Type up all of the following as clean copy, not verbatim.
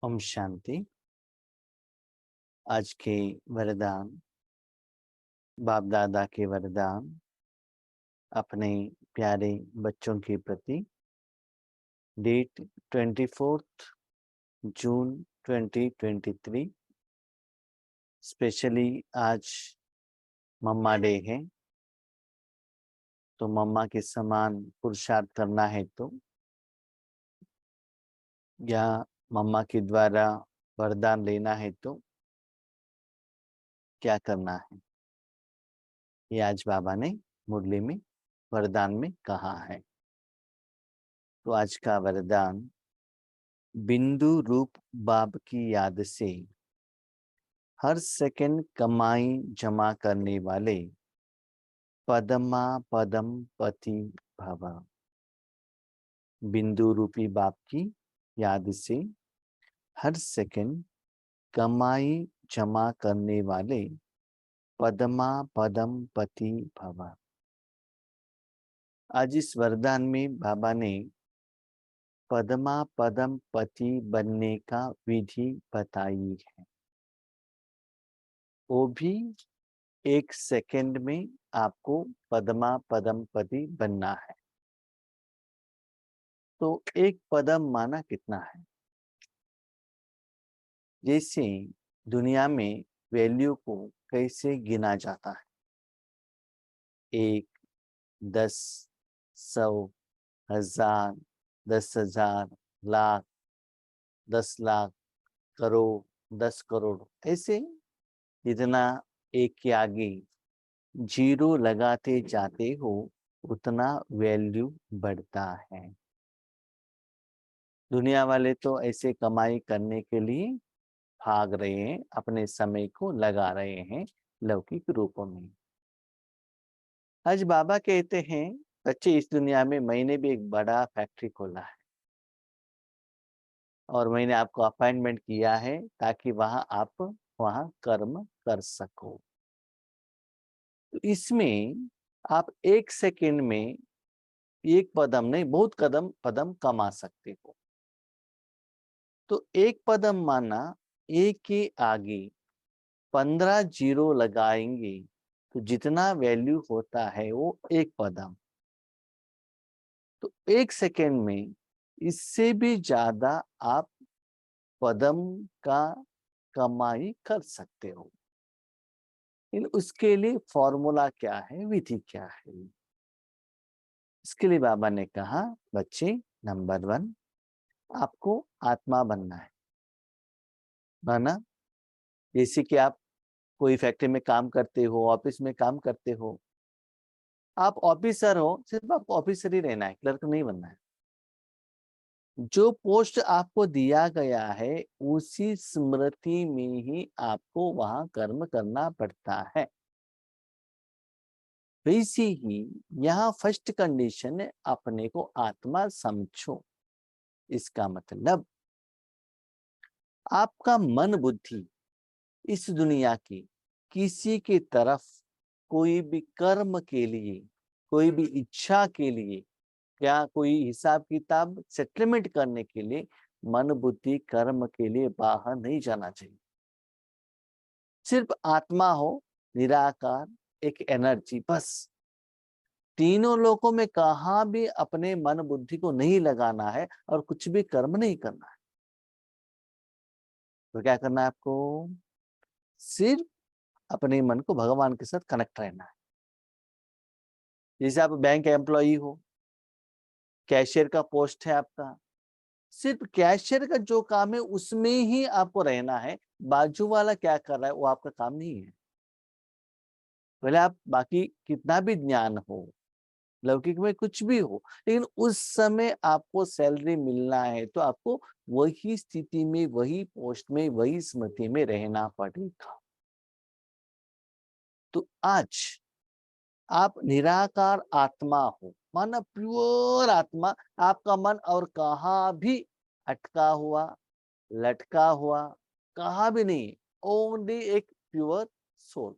ओम शांति। आज के वरदान, बाप दादा के वरदान अपने प्यारे बच्चों के प्रति। डेट 24 जून 2023। स्पेशली आज मम्मा डे है, तो मम्मा के समान पुरुषार्थ करना है तो, या मम्मा के द्वारा वरदान लेना है तो क्या करना है, ये आज बाबा ने मुरली में वरदान में कहा है। तो आज का वरदान, बिंदु रूप बाप की याद से हर सेकंड कमाई जमा करने वाले पदमा पदम पति भव। बिंदु रूपी बाप की याद से हर सेकंड कमाई जमा करने वाले पदमा पदम पति भव। आज इस वरदान में बाबा ने पदमा पदम पति बनने का विधि बताई है, वो भी 1 सेकंड में आपको पदमा पदमपति बनना है। तो एक पदम माना कितना है? जैसे दुनिया में वैल्यू को कैसे गिना जाता है, 1, 10, 100, 1000, 10,000, लाख, 10 लाख, करोड़, 10 करोड़, ऐसे जितना एक के आगे जीरो लगाते जाते हो उतना वैल्यू बढ़ता है। दुनिया वाले तो ऐसे कमाई करने के लिए भाग रहे हैं, अपने समय को लगा रहे हैं लौकिक रूपों में। आज बाबा कहते हैं, बच्चे इस दुनिया में मैंने भी एक बड़ा फैक्ट्री खोला है और मैंने आपको अपॉइंटमेंट किया है ताकि आप वहां कर्म कर सको। तो इसमें आप 1 सेकंड में एक पदम नहीं, बहुत पदम कमा सकते हो। तो एक पदम माना एक के आगे 15 जीरो लगाएंगे तो जितना वैल्यू होता है वो एक पदम। तो 1 सेकंड में इससे भी ज्यादा आप पदम का कमाई कर सकते हो। लेकिन उसके लिए फॉर्मूला क्या है, विधि क्या है? इसके लिए बाबा ने कहा, बच्चे नंबर 1 आपको आत्मा बनना है। माना जैसे कि आप कोई फैक्ट्री में काम करते हो, ऑफिस में काम करते हो, आप ऑफिसर हो, सिर्फ आपको ऑफिसर ही रहना है, क्लर्क नहीं बनना है। जो पोस्ट आपको दिया गया है उसी स्मृति में ही आपको वहां कर्म करना पड़ता है। वैसे ही यहाँ फर्स्ट कंडीशन है, अपने को आत्मा समझो। इसका मतलब आपका मन बुद्धि इस दुनिया की किसी की तरफ कोई भी कर्म के लिए, कोई भी इच्छा के लिए, या कोई हिसाब किताब सेटलमेंट करने के लिए मन बुद्धि कर्म के लिए बाहर नहीं जाना चाहिए। सिर्फ आत्मा हो, निराकार एक एनर्जी, बस तीनों लोकों में कहा भी अपने मन बुद्धि को नहीं लगाना है और कुछ भी कर्म नहीं करना है। तो क्या करना है आपको? सिर्फ अपने मन को भगवान के साथ कनेक्ट रहना है। जैसे आप बैंक एम्प्लॉई हो, कैशियर का पोस्ट है आपका, सिर्फ कैशियर का जो काम है उसमें ही आपको रहना है। बाजू वाला क्या कर रहा है वो आपका काम नहीं है। भले आप बाकी कितना भी ज्ञान हो, लौकिक में कुछ भी हो, लेकिन उस समय आपको सैलरी मिलना है तो आपको वही स्थिति में, वही पोस्ट में, वही स्मृति में रहना पड़ेगा। तो आज आप निराकार आत्मा हो, माना प्योर आत्मा। आपका मन और कहाँ भी अटका हुआ, लटका हुआ कहाँ भी नहीं, ओनली एक प्योर सोल।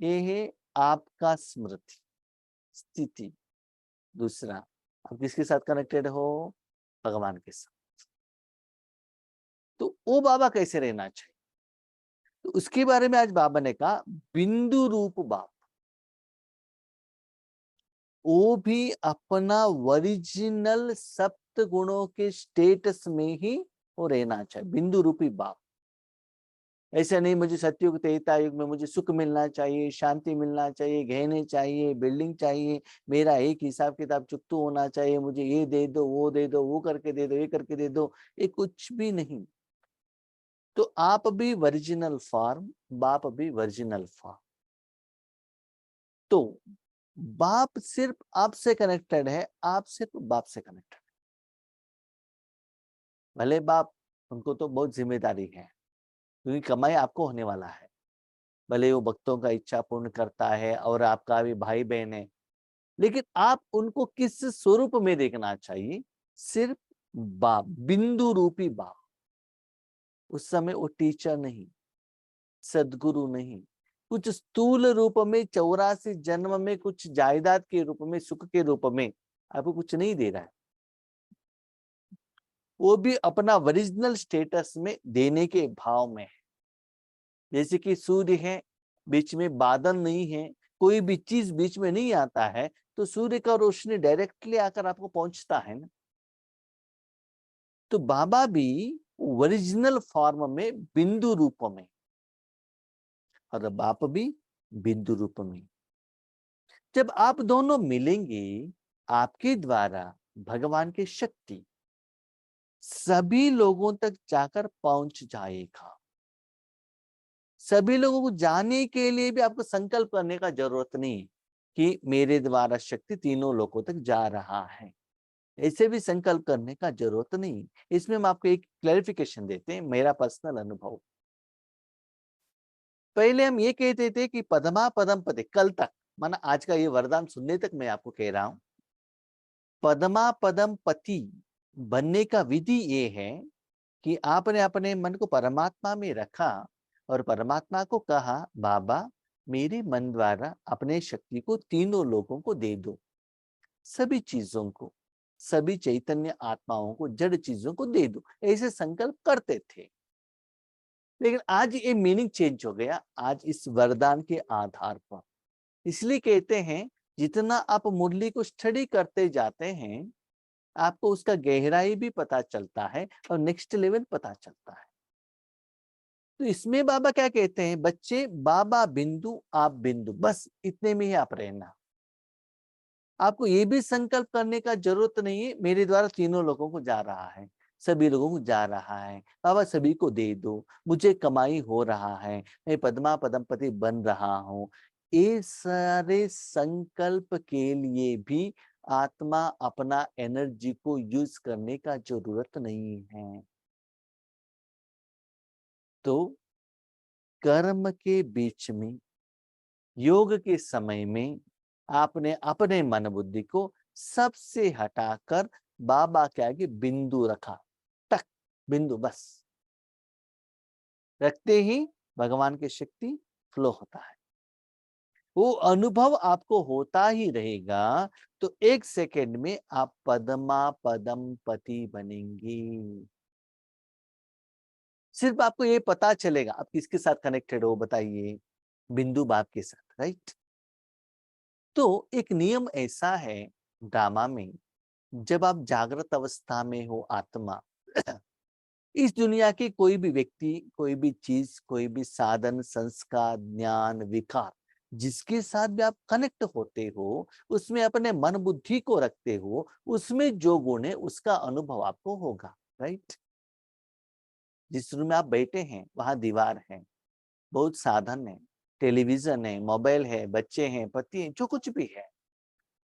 ये है आपका स्मृति स्थिति। दूसरा, आप किसके साथ कनेक्टेड हो? भगवान के साथ। वो बाबा कैसे रहना चाहिए, तो उसके बारे में आज बाबा ने कहा बिंदु रूप बाप, वो भी अपना ओरिजिनल सप्त गुणों के स्टेटस में ही वो रहना चाहिए, बिंदु रूपी बाप। ऐसा नहीं मुझे सतयुग त्रेता युग में मुझे सुख मिलना चाहिए, शांति मिलना चाहिए, गहने चाहिए, बिल्डिंग चाहिए, मेरा एक हिसाब किताब चुकतू होना चाहिए, मुझे ये दे दो, वो दे दो, वो करके दे दो, ये करके दे दो, ये कुछ भी नहीं। तो आप भी ओरिजिनल फॉर्म, बाप भी ओरिजिनल फॉर्म। तो बाप सिर्फ आपसे कनेक्टेड है, आप सिर्फ बाप से कनेक्टेड। भले बाप, उनको तो बहुत जिम्मेदारी है क्योंकि कमाई आपको होने वाला है। भले वो भक्तों का इच्छा पूर्ण करता है और आपका भी भाई बहन है, लेकिन आप उनको किस स्वरूप में देखना चाहिए, सिर्फ बाप, बिंदु रूपी बाप। उस समय वो टीचर नहीं, सदगुरु नहीं, कुछ स्थूल रूप में 84 जन्म में कुछ जायदाद के रूप में, सुख के रूप में आपको कुछ नहीं दे रहा है। वो भी अपना ओरिजिनल स्टेटस में देने के भाव में है। जैसे कि सूर्य है, बीच में बादल नहीं है, कोई भी चीज बीच में नहीं आता है, तो सूर्य का रोशनी डायरेक्टली आकर आपको पहुंचता है ना। तो बाबा भी ओरिजिनल फॉर्म में, बिंदु रूप में, और बाप भी बिंदु रूप में। जब आप दोनों मिलेंगे, आपके द्वारा भगवान की शक्ति सभी लोगों तक जाकर पहुंच जाएगा। सभी लोगों को जाने के लिए भी आपको संकल्प करने का जरूरत नहीं कि मेरे द्वारा शक्ति तीनों लोगों तक जा रहा है, ऐसे भी संकल्प करने का जरूरत नहीं। इसमें हम आपको एक क्लैरिफिकेशन देते हैं, मेरा पर्सनल अनुभव। पहले हम ये कहते थे कि पदमा पदम पदे, कल तक, माना आज का ये वरदान सुनने तक मैं आपको कह रहा हूं, पदमा पदम पति बनने का विधि ये है कि आपने अपने मन को परमात्मा में रखा और परमात्मा को कहा, बाबा मेरे मन द्वारा अपने शक्ति को तीनों लोगों को दे दो, सभी चीजों को, सभी चैतन्य आत्माओं को, जड़ चीजों को दे दो, ऐसे संकल्प करते थे। लेकिन आज ये मीनिंग चेंज हो गया, आज इस वरदान के आधार पर। इसलिए कहते हैं जितना आप मुरली को स्टडी करते जाते हैं, आपको उसका गहराई भी पता चलता है और नेक्स्ट लेवल पता चलता है। तो इसमें बाबा क्या कहते हैं, बच्चे बाबा बिंदु आप बिंदु, बस इतने में ही आप रहना। आपको ये भी संकल्प करने का जरूरत नहीं है मेरे द्वारा तीनों लोगों को जा रहा है, सभी लोगों को जा रहा है, बाबा सभी को दे दो, मुझे कमाई हो रहा है, मैं पद्मा पदमपति बन रहा हूँ। ये सारे संकल्प के लिए भी आत्मा अपना एनर्जी को यूज करने का जरूरत नहीं है। तो कर्म के बीच में, योग के समय में आपने अपने मन बुद्धि को सबसे हटाकर बाबा के आगे बिंदु रखा, टक, बिंदु, बस रखते ही भगवान की शक्ति फ्लो होता है। वो अनुभव आपको होता ही रहेगा। तो एक सेकेंड में आप पद्मा पदम पति बनेंगे। सिर्फ आपको ये पता चलेगा आप किसके साथ कनेक्टेड हो, बताइए, बिंदु बाप के साथ, राइट। तो एक नियम ऐसा है ड्रामा में, जब आप जागृत अवस्था में हो आत्मा, इस दुनिया की कोई भी व्यक्ति, कोई भी चीज, कोई भी साधन, संस्कार, ज्ञान, विकार, जिसके साथ भी आप कनेक्ट होते हो, उसमें अपने मन बुद्धि को रखते हो, उसमें जो गुण है उसका अनुभव आपको होगा, राइट। जिस रूम में आप बैठे हैं वहां दीवार है, बहुत साधन है, टेलीविजन है, मोबाइल है, बच्चे हैं, पति है, जो कुछ भी है,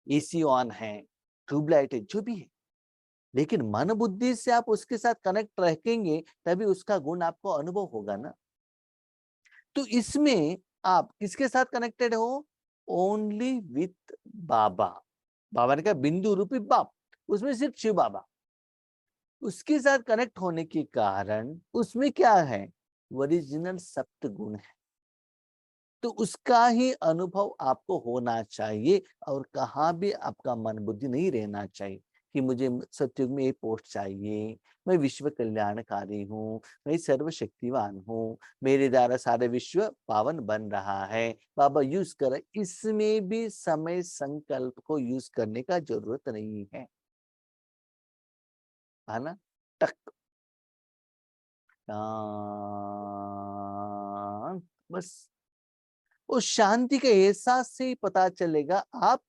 एसी ऑन है, ट्यूबलाइट है, जो भी है, लेकिन मन बुद्धि से आप उसके साथ कनेक्ट रखेंगे तभी उसका गुण आपको अनुभव होगा ना। तो इसमें आप किसके साथ कनेक्टेड हो, ओनली विथ बाबा। बाबा ने कहा बिंदु रूपी बाप, उसमें सिर्फ शिव बाबा, उसके साथ कनेक्ट होने के कारण उसमें क्या है, ओरिजिनल सप्त गुण है। तो उसका ही अनुभव आपको होना चाहिए और कहाँ भी आपका मन बुद्धि नहीं रहना चाहिए। कि मुझे सत्युग में ये पोस्ट चाहिए, मैं विश्व कल्याणकारी हूँ, मैं सर्वशक्तिवान हूँ, मेरे द्वारा सारे विश्व पावन बन रहा है, बाबा यूज कर। इसमें भी समय संकल्प को यूज करने का जरूरत नहीं है ना। टक शांत, बस उस शांति के एहसास से ही पता चलेगा आप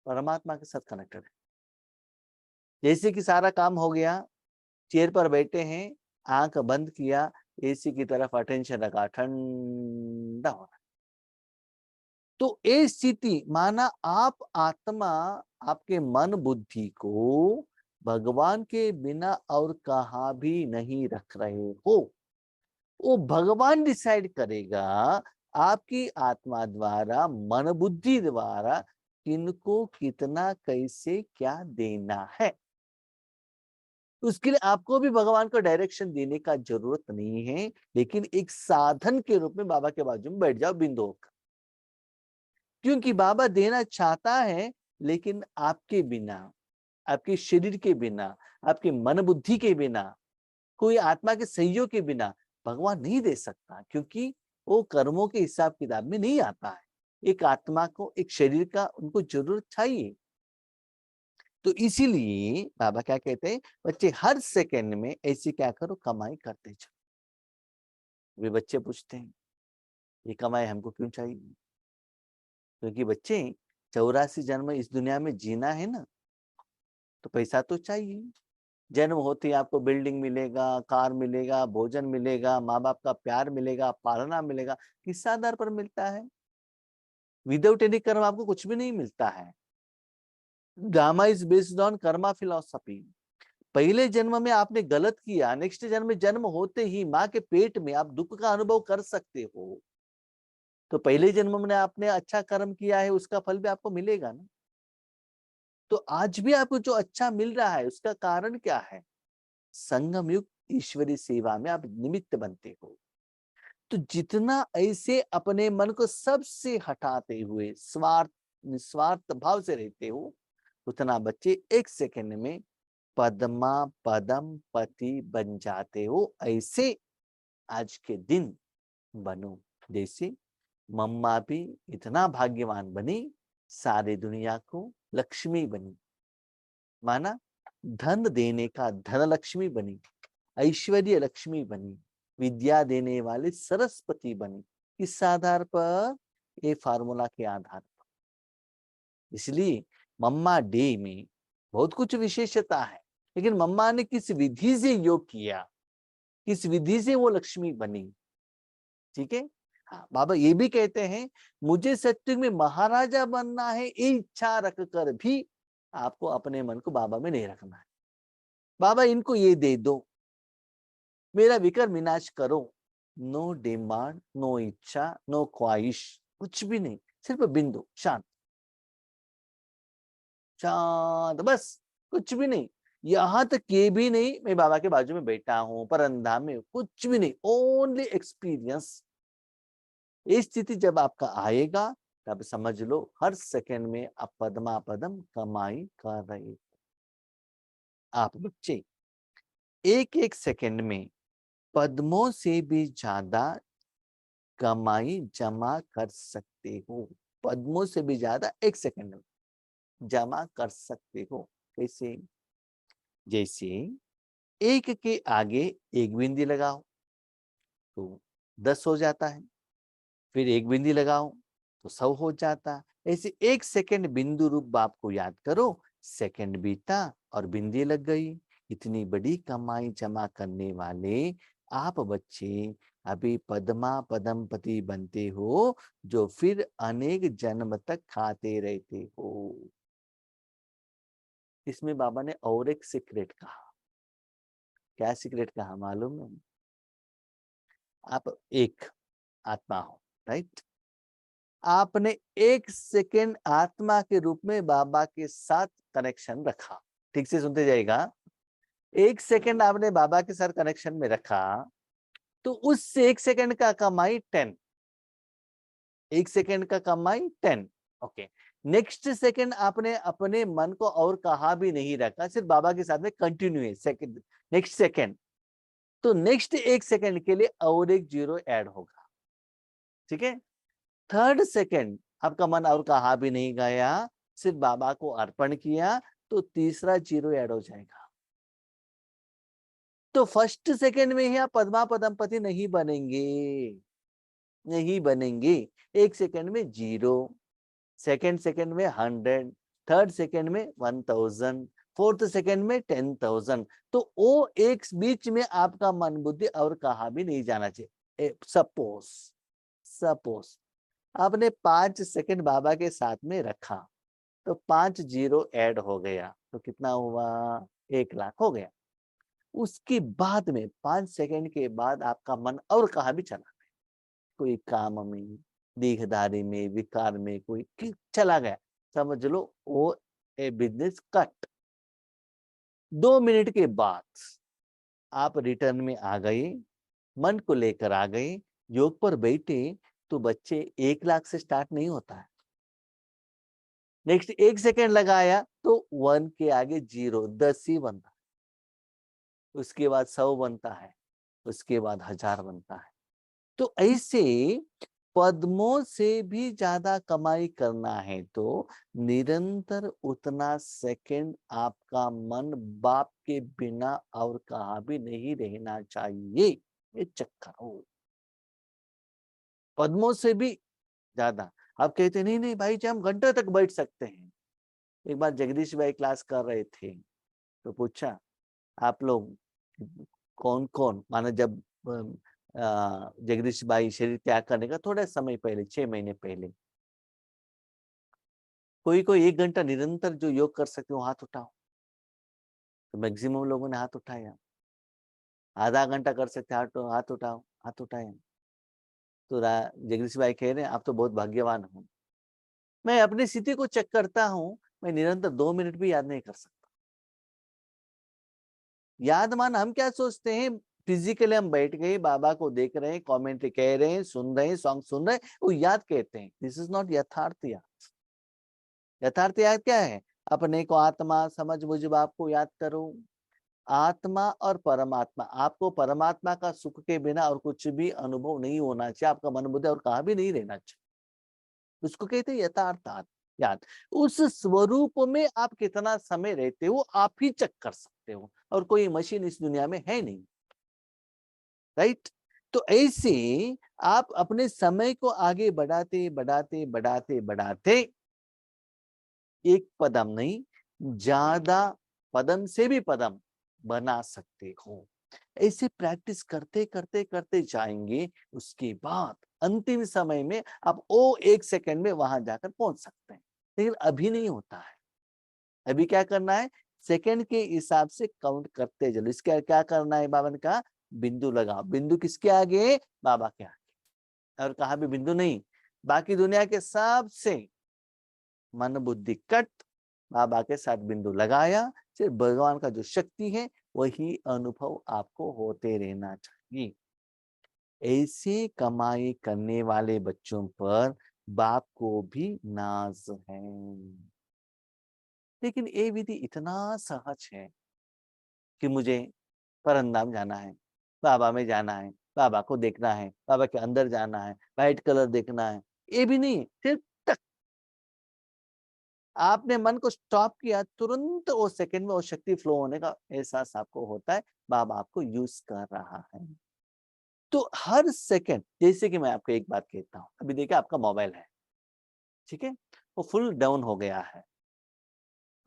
परमात्मा के साथ कनेक्टेड है। जैसे कि सारा काम हो गया, चेयर पर बैठे हैं, आंख बंद किया, एसी की तरफ अटेंशन रखा, ठंडा हो रहा। तो ये स्थिति माना आप आत्मा आपके मन बुद्धि को भगवान के बिना और कहाँ भी नहीं रख रहे हो। वो भगवान डिसाइड करेगा आपकी आत्मा द्वारा, मन बुद्धि द्वारा किनको कितना कैसे क्या देना है। उसके लिए आपको भी भगवान को डायरेक्शन देने का जरूरत नहीं है, लेकिन एक साधन के रूप में बाबा के बाजू में बैठ जाओ बिंदु होकर। क्योंकि बाबा देना चाहता है, लेकिन आपके बिना, आपके शरीर के बिना, आपके मन बुद्धि के बिना, कोई आत्मा के सहयोग के बिना भगवान नहीं दे सकता, क्योंकि वो कर्मों के हिसाब किताब में नहीं आता है। एक आत्मा को, एक शरीर का उनको जरूरत चाहिए। तो इसीलिए बाबा क्या कहते हैं, बच्चे हर सेकंड में ऐसे क्या करो, कमाई करते चलो। वे बच्चे पूछते हैं ये कमाई हमको क्यों चाहिए, क्योंकि बच्चे 84 जन्म इस दुनिया में जीना है ना, तो पैसा तो चाहिए। जन्म होते ही आपको बिल्डिंग मिलेगा, कार मिलेगा, भोजन मिलेगा, माँ बाप का प्यार मिलेगा, पालना मिलेगा, किस आधार पर मिलता है? विदाउट एनी कर्म आपको कुछ भी नहीं मिलता है। Drama is based on Karma philosophy. पहले जन्म में आपने गलत किया, नेक्स्ट जन्म में जन्म होते ही माँ के पेट में आप दुख का अनुभव कर सकते हो। तो पहले जन्म में आपने अच्छा कर्म किया है, उसका फल भी आपको मिलेगा ना। तो आज भी आपको जो अच्छा मिल रहा है उसका कारण क्या है? संगम युक्त ईश्वरी सेवा में आप निमित्त बनते हो। तो जितना ऐसे अपने मन को सबसे हटाते हुए स्वार्थ निस्वार्थ भाव से रहते हो, उतना बच्चे एक सेकंड में पद्मा पदम पति बन जाते हो। ऐसे आज के दिन बनो, जैसे मम्मा भी इतना भाग्यवान बनी, सारी दुनिया को लक्ष्मी बनी। माना धन देने का धन लक्ष्मी बनी, ऐश्वर्य लक्ष्मी बनी, विद्या देने वाले सरस्वती बनी। किस आधार पर? ये फार्मूला के आधार पर। इसलिए मम्मा डे में बहुत कुछ विशेषता है, लेकिन मम्मा ने किस विधि से योग किया, किस विधि से वो लक्ष्मी बनी। ठीक है। हाँ, बाबा ये भी कहते हैं मुझे सत्युग में महाराजा बनना है, ये इच्छा रखकर भी आपको अपने मन को बाबा में नहीं रखना है। बाबा इनको ये दे दो, मेरा विकर्म विनाश करो। नो डिमांड, नो इच्छा, नो ख्वाहिश, कुछ भी नहीं, सिर्फ बिंदु शांत शांत, बस कुछ भी नहीं। यहां तक ये भी नहीं मैं बाबा के बाजू में बैठा हूं, परंधाम में, कुछ भी नहीं, ओनली एक्सपीरियंस। ये स्थिति जब आपका आएगा, तब समझ लो हर सेकंड में आप पदमा पदम कमाई कर रहे हो। आप बच्चे एक एक सेकंड में पद्मों से भी ज्यादा कमाई जमा कर सकते हो। पद्मों से भी ज्यादा एक सेकंड में जमा कर सकते हो। कैसे? जैसे एक के आगे एक बिंदी लगाओ तो 10 हो जाता है, फिर एक बिंदी लगाओ तो 100 हो जाता है। ऐसे एक सेकंड बिंदु रूप आपको याद करो, सेकंड बीता और बिंदी लग गई। इतनी बड़ी कमाई जमा करने वाले आप बच्चे अभी पद्मा पदमपति बनते हो, जो फिर अनेक जन्म तक खाते रहते हो। इसमें बाबा ने और एक सीक्रेट कहा। क्या सीक्रेट कहा मालूम है? आप एक आत्मा हो, राइट? आपने एक सेकेंड आत्मा के रूप में बाबा के साथ कनेक्शन रखा। ठीक से सुनते जाइएगा। एक सेकेंड आपने बाबा के साथ कनेक्शन में रखा, तो उस एक सेकेंड का कमाई 10, एक सेकेंड का कमाई 10। ओके, नेक्स्ट सेकंड आपने अपने मन को और कहा भी नहीं रखा, सिर्फ बाबा के साथ में कंटिन्यू है सेकंड, नेक्स्ट सेकंड, तो नेक्स्ट 1 सेकंड के लिए और एक जीरो ऐड होगा, ठीक है। थर्ड सेकंड आपका मन और कहा भी नहीं गया, सिर्फ बाबा को अर्पण किया, तो तीसरा जीरो ऐड हो जाएगा। तो फर्स्ट सेकंड में ही आप पद्मा पदमपति नहीं बनेंगे, नहीं बनेंगे। 1 सेकंड में जीरो, सेकंड सेकंड में 100, थर्ड सेकंड में 1000, फोर्थ सेकंड में 10,000। तो वो एक बीच में आपका मन बुद्धि और कहा भी नहीं जाना चाहिए। सपोज सपोज आपने 5 सेकंड बाबा के साथ में रखा, तो 5 जीरो ऐड हो गया, तो कितना हुआ, 1,00,000 हो गया। उसके बाद में 5 सेकंड के बाद आपका मन और कहा भी चला, कोई काम में, देहदारी में, विकार में कोई चला गया, समझ लो वो ए बिजनेस कट। 2 मिनट के बाद आप रिटर्न में आ गए, मन को लेकर आ गए, योग पर बैठे, तो बच्चे 1,00,000 से स्टार्ट नहीं होता है। नेक्स्ट 1 सेकंड लगाया तो 1 के आगे जीरो, 10 ही बनता है, उसके बाद 100 बनता है, उसके बाद 1000 बनता है। तो ऐसे पद्मों से भी ज्यादा कमाई करना है तो निरंतर उतना सेकंड आपका मन बाप के बिना और कहा भी नहीं रहना चाहिए। ये चक्कर हो, पद्मों से भी ज्यादा। आप कहते नहीं नहीं भाई जी हम घंटे तक बैठ सकते हैं। एक बार जगदीश भाई क्लास कर रहे थे, तो पूछा आप लोग कौन कौन, माना जब जगदीश भाई शरीर त्याग करने का थोड़ा समय पहले, 6 महीने पहले, कोई कोई 1 घंटा निरंतर जो योग कर सकते हो हाथ उठाओ, तो मैक्सिमम लोगों ने हाथ उठाया। आधा घंटा कर सकते हाथ उठाओ, हाथ उठाया। तो जगदीश भाई कह रहे हैं आप तो बहुत भाग्यवान हो, मैं अपनी स्थिति को चेक करता हूँ, मैं निरंतर 2 मिनट भी याद नहीं कर सकता। याद मान हम क्या सोचते हैं, फिजिकली हम बैठ गए, बाबा को देख रहे हैं, कमेंट्री कह रहे हैं, सुन रहे हैं, सॉन्ग सुन रहे हैं, वो याद कहते हैं। दिस इज नॉट यथार्थ याद। यथार्थ याद क्या है, अपने को आत्मा समझ बुझ बाप को याद करो। आत्मा और परमात्मा, आपको परमात्मा का सुख के बिना और कुछ भी अनुभव नहीं होना चाहिए, आपका मन बुद्धि और कहा भी नहीं रहना चाहिए, उसको कहते हैं यथार्थ याद। उस स्वरूप में आप कितना समय रहते हो आप ही चेक कर सकते हो, और कोई मशीन इस दुनिया में है नहीं, राइट। तो ऐसे आप अपने समय को आगे बढ़ाते बढ़ाते बढ़ाते बढ़ाते, एक पदम नहीं, ज्यादा पदम से भी पदम बना सकते हो। ऐसे प्रैक्टिस करते करते करते जाएंगे, उसके बाद अंतिम समय में आप 1 सेकंड में वहां जाकर पहुंच सकते हैं। लेकिन अभी नहीं होता है। अभी क्या करना है, सेकंड के हिसाब से काउंट करते चलो। इसका क्या करना है, बाबा ने कहा बिंदु लगाओ। बिंदु किसके आगे, बाबा के आगे, और कहा भी बिंदु नहीं, बाकी दुनिया के सबसे मन बुद्धि कट, बाबा के साथ बिंदु लगाया, सिर्फ भगवान का जो शक्ति है वही अनुभव आपको होते रहना चाहिए। ऐसे कमाई करने वाले बच्चों पर बाप को भी नाज है। लेकिन ये विधि इतना सहज है कि मुझे परंदाम जाना है, बाबा में जाना है, बाबा को देखना है, बाबा के अंदर जाना है, व्हाइट कलर देखना है, ये भी नहीं, सिर्फ आपने मन को स्टॉप किया, तुरंत वो सेकंड में वो शक्ति फ्लो होने का एहसास आपको होता है, बाबा आपको यूज कर रहा है। तो हर सेकंड, जैसे कि मैं आपको एक बात कहता हूं, अभी देखिए आपका मोबाइल है, ठीक है, वो फुल डाउन हो गया है,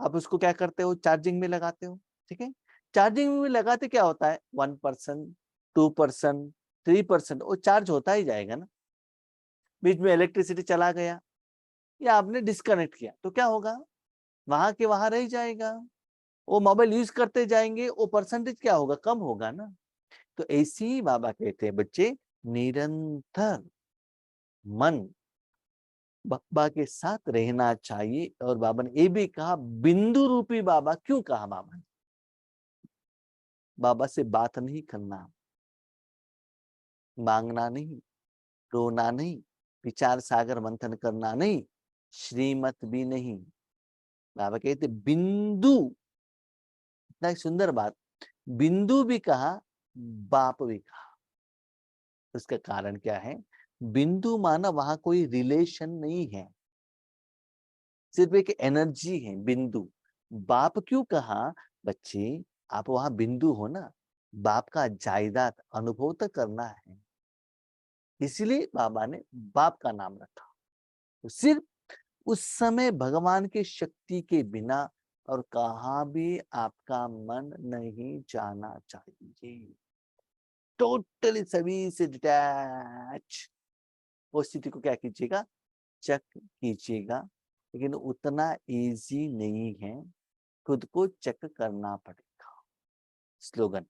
आप उसको क्या करते हो, चार्जिंग में लगाते हो, ठीक है। चार्जिंग में लगाते क्या होता है, 1%, 2%, 3%, वो चार्ज होता ही जाएगा ना। बीच में इलेक्ट्रिसिटी चला गया या आपने डिस्कनेक्ट किया तो क्या होगा, वहां के वहां रह जाएगा। वो मोबाइल यूज करते जाएंगे, वो परसेंटेज क्या होगा, कम होगा ना। तो ऐसे ही बाबा कहते हैं बच्चे, निरंतर मन बाबा के साथ रहना चाहिए। और बाबा ने ये भी कहा, बिंदु रूपी बाबा, क्यों कहा बाबा ने, बाबा से बात नहीं करना, मांगना नहीं, रोना नहीं, विचार सागर मंथन करना नहीं, श्रीमत भी नहीं। बाबा कहते बिंदु, इतना एक सुंदर बात, बिंदु भी कहा, बाप भी कहा। उसका कारण क्या है? बिंदु माना वहां कोई रिलेशन नहीं है, सिर्फ एक एनर्जी है बिंदु। बाप क्यों कहा? बच्चे आप वहां बिंदु हो ना, बाप का जायदाद अनुभव तो करना है, इसलिए बाबा ने बाप का नाम रखा। तो सिर्फ उस समय भगवान की शक्ति के बिना और कहाँ भी आपका मन नहीं जाना चाहिए, टोटली सभी से डिटैच। वो स्थिति को क्या कीजिएगा? चेक कीजिएगा। लेकिन उतना इजी नहीं है, खुद को चेक करना पड़ेगा। स्लोगन।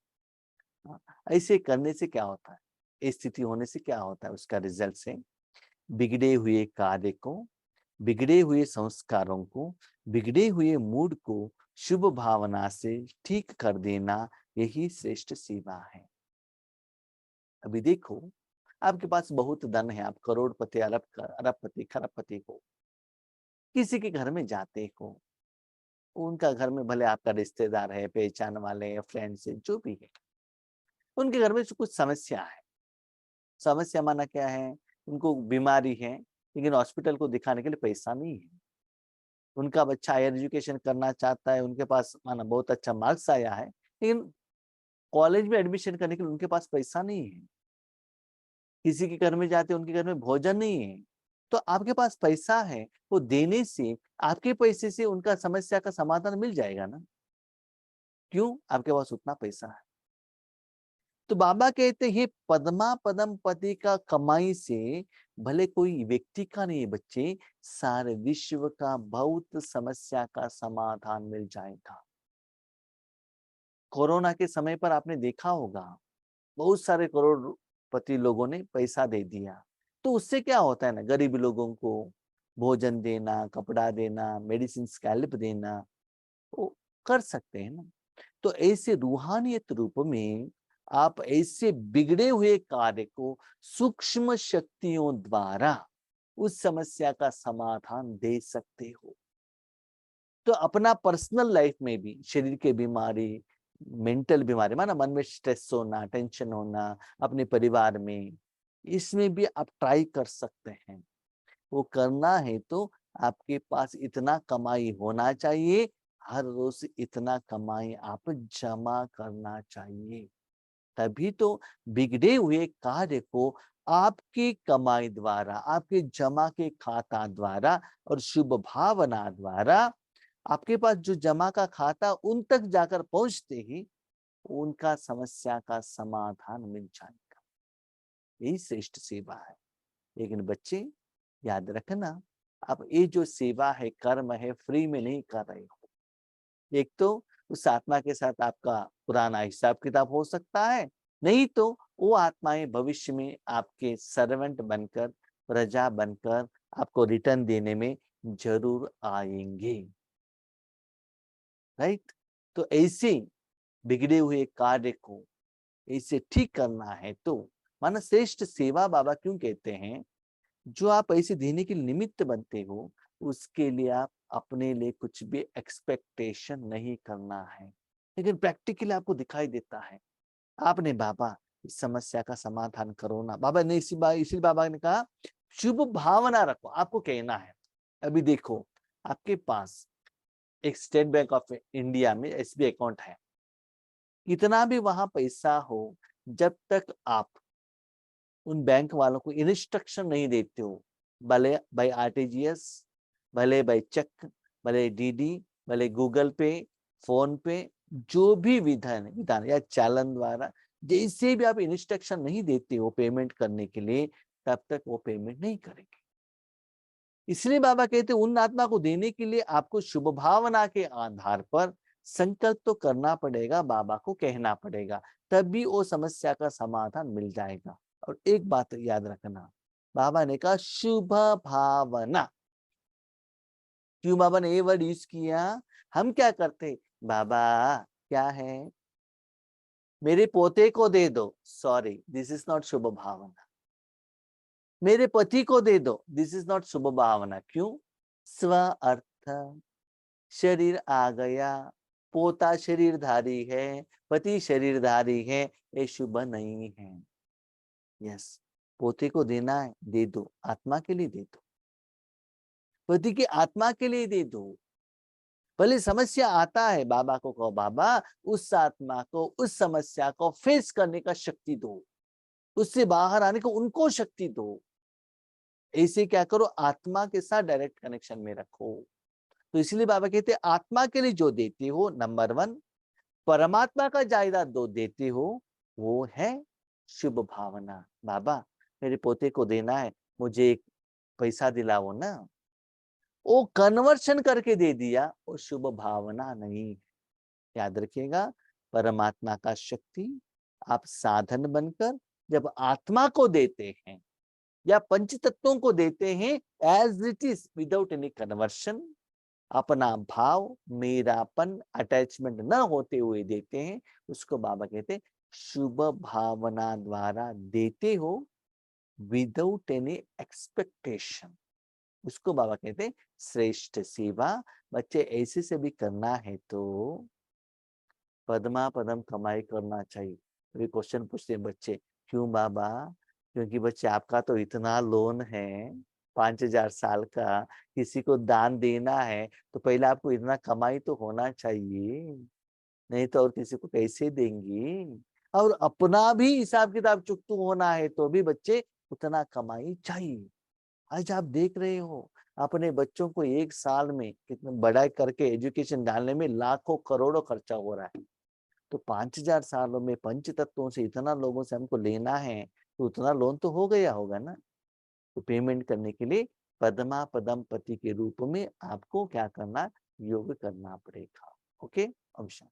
हाँ, ऐसे करने से क्या होता है, इस स्थिति होने से क्या होता है? उसका रिजल्ट से बिगड़े हुए कार्य को, बिगड़े हुए संस्कारों को, बिगड़े हुए मूड को शुभ भावना से ठीक कर देना, यही श्रेष्ठ सेवा है। अभी देखो, आपके पास बहुत धन है, आप करोड़पति, अरबपति, खरबपति हो, किसी के घर में जाते हो, उनका घर में भले आपका रिश्तेदार है, पहचान वाले है, फ्रेंड्स है, जो भी है, उनके घर में कुछ समस्या है। समस्या माना क्या है? उनको बीमारी है, लेकिन हॉस्पिटल को दिखाने के लिए पैसा नहीं है। उनका बच्चा हायर एजुकेशन करना चाहता है, उनके पास माना बहुत अच्छा मार्क्स आया है, लेकिन कॉलेज में एडमिशन करने के लिए उनके पास पैसा नहीं है। किसी के घर में जाते, उनके घर में भोजन नहीं है। तो आपके पास पैसा है, वो देने से, आपके पैसे से उनका समस्या का समाधान मिल जाएगा ना। क्यों? आपके पास उतना पैसा है। तो बाबा कहते हैं पद्मा पदम पति का कमाई से भले कोई व्यक्ति का नहीं बच्चे, सारे विश्व का बहुत समस्या का समाधान मिल जाएगा। कोरोना के समय पर आपने देखा होगा, बहुत सारे करोड़पति लोगों ने पैसा दे दिया। तो उससे क्या होता है ना, गरीब लोगों को भोजन देना, कपड़ा देना, मेडिसिन हेल्प देना, वो कर सकते हैं ना। तो ऐसे रूहानियत रूप में आप ऐसे बिगड़े हुए कार्य को सूक्ष्म शक्तियों द्वारा उस समस्या का समाधान दे सकते हो। तो अपना पर्सनल लाइफ में भी शरीर की बीमारी, मेंटल बीमारी माना मन में स्ट्रेस होना, टेंशन होना, अपने परिवार में, इसमें भी आप ट्राई कर सकते हैं। वो करना है तो आपके पास इतना कमाई होना चाहिए, हर रोज इतना कमाई आप जमा करना चाहिए। तभी तो बिगड़े हुए कार्य को आपकी कमाई द्वारा, आपके जमा के खाता द्वारा और शुभ भावना द्वारा आपके पास जो जमा का खाता उन तक जाकर पहुंचते ही उनका समस्या का समाधान मिल जाएगा। यही श्रेष्ठ सेवा है। लेकिन बच्चे याद रखना, आप ये जो सेवा है, कर्म है, फ्री में नहीं कर रहे हो। एक तो उस आत्मा के साथ आपका पुराना हिसाब किताब हो सकता है, नहीं तो वो आत्माएं भविष्य में आपके सर्वेंट बनकर, प्रजा बनकर आपको रिटर्न देने में जरूर आएंगे। राइट? तो ऐसे बिगड़े हुए कार्य को ऐसे ठीक करना है तो माना श्रेष्ठ सेवा बाबा क्यों कहते हैं? जो आप ऐसे देने के निमित्त बनते हो, उसके लिए आप अपने लिए कुछ भी एक्सपेक्टेशन नहीं करना है। लेकिन प्रैक्टिकली आपको दिखाई देता है, आपने बाबा इस समस्या का समाधान करो ना, बाबा ने इसी बाबा ने कहा शुभ भावना रखो, आपको कहना है। अभी देखो, आपके पास एक स्टेट बैंक ऑफ इंडिया में एसबीआई अकाउंट है, कितना भी वहां पैसा हो, जब तक आप उन बैंक वालों को इंस्ट्रक्शन नहीं देते हो, भले बाय आरटीजीएस, भले बाय चेक, भले डीडी, भले गूगल पे, फोन पे, जो भी विधान विधान या चालन द्वारा, जैसे भी आप इंस्ट्रक्शन नहीं देते हो पेमेंट करने के लिए, तब तक वो पेमेंट नहीं करेंगे। इसलिए बाबा कहते हैं उन आत्मा को देने के लिए आपको शुभ भावना के आधार पर संकल्प तो करना पड़ेगा, बाबा को कहना पड़ेगा, तभी वो समस्या का समाधान मिल जाएगा। और एक बात याद रखना, बाबा ने कहा शुभ भावना। क्यों बाबा ने ये वर्ड यूज किया? हम क्या करते, बाबा क्या है, मेरे पोते को दे दो, सॉरी दिस इज नॉट शुभ भावना। मेरे पति को दे दो, दिस इज नॉट शुभ भावना। क्यों? स्व अर्थ, शरीर आ गया, पोता शरीरधारी है, पति शरीरधारी है, ये शुभ नहीं है। यस, पोते को देना है, दे दो, आत्मा के लिए दे दो, पति की आत्मा के लिए दे दो। भले समस्या आता है, बाबा को कहो बाबा उस आत्मा को, उस समस्या को फेस करने का शक्ति दो, उससे बाहर आने को उनको शक्ति दो। ऐसे क्या करो, आत्मा के साथ डायरेक्ट कनेक्शन में रखो। तो इसलिए बाबा कहते हैं आत्मा के लिए जो देते हो, नंबर 1, परमात्मा का जायदाद दो देते हो, वो है शुभ भावना। बाबा मेरे पोते को देना है, मुझे एक पैसा दिलाओ ना, वो कन्वर्शन करके दे दिया, वो शुभ भावना नहीं। याद रखिएगा, परमात्मा का शक्ति आप साधन बनकर जब आत्मा को देते हैं या पंच तत्वों को देते हैं as it is without any conversion, अपना भाव, मेरापन, अटैचमेंट न होते हुए देते हैं, उसको बाबा कहते हैं शुभ भावना द्वारा देते हो, विदाउट एनी एक्सपेक्टेशन, उसको बाबा कहते हैं श्रेष्ठ सेवा। बच्चे ऐसे से भी करना है तो पदमा पदम कमाई करना चाहिए। अभी क्वेश्चन पूछते हैं बच्चे, क्यों बाबा? क्योंकि बच्चे आपका तो इतना लोन है 5,000 साल का, किसी को दान देना है तो पहले आपको इतना कमाई तो होना चाहिए, नहीं तो और किसी को कैसे देंगे? और अपना भी हिसाब किताब चुकतू होना है तो भी बच्चे उतना कमाई चाहिए। आज आप देख रहे हो अपने बच्चों को 1 साल में कितना बड़ा करके एजुकेशन डालने में लाखों करोड़ों खर्चा हो रहा है। तो 5,000 सालों में पंच तत्वों से इतना लोगों से हमको लेना है, तो उतना लोन तो हो गया होगा ना। तो पेमेंट करने के लिए पद्मा पदम पति के रूप में आपको क्या करना, योग करना पड़ेगा। ओके, अवश्य।